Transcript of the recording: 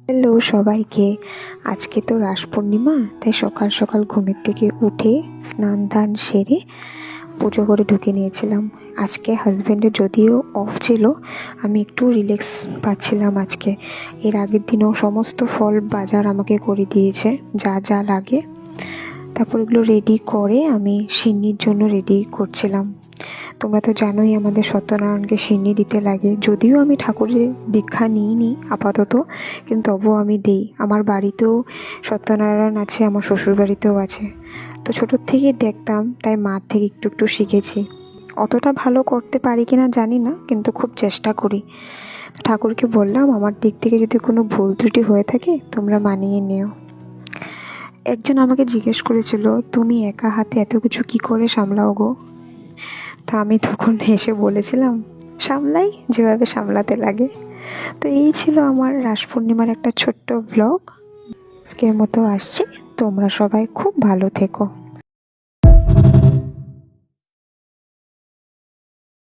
Hello সবাইকে। আজকে তো রাস পূর্ণিমা, তাই সকাল সকাল ঘুমের থেকে উঠে স্নান দান সেরে পুজো করে ঢুকে নিয়েছিলাম। আজকে হাজব্যান্ডের যদিও অফ ছিল, আমি একটু রিল্যাক্স পাচ্ছিলাম আজকে। এর আগের দিনও সমস্ত ফল বাজার আমাকে করে দিয়েছে, যা যা লাগে। তারপর এগুলো রেডি করে আমি সিন্নির জন্য রেডি করছিলাম। তোমরা তো জানোই আমাদের সত্যনারায়ণকে সিন্নি দিতে লাগে। যদিও আমি ঠাকুরের দীক্ষা নিইনি আপাতত, কিন্তু তবুও আমি দিই। আমার বাড়িতেও সত্যনারায়ণ আছে, আমার শ্বশুর বাড়িতেও আছে। তো ছোটোর থেকেই দেখতাম, তাই মার থেকে একটু একটু শিখেছি। অতটা ভালো করতে পারি কিনা জানি না, কিন্তু খুব চেষ্টা করি। তো ঠাকুরকে বললাম আমার দিক থেকে যদি কোনো ভুল ত্রুটি হয়ে থাকে তোমরা মানিয়ে নিও। একজন আমাকে জিজ্ঞেস করেছিল, তুমি একা হাতে এত কিছু কি করে সামলাও গো? তা আমি তখন হেসে বলেছিলাম, সামলাই যেভাবে সামলাতে লাগে। তো এই ছিল আমার রাস পূর্ণিমার একটা ছোট্ট ব্লগ। আজকের মতো আসছি, তোমরা সবাই খুব ভালো থেকো।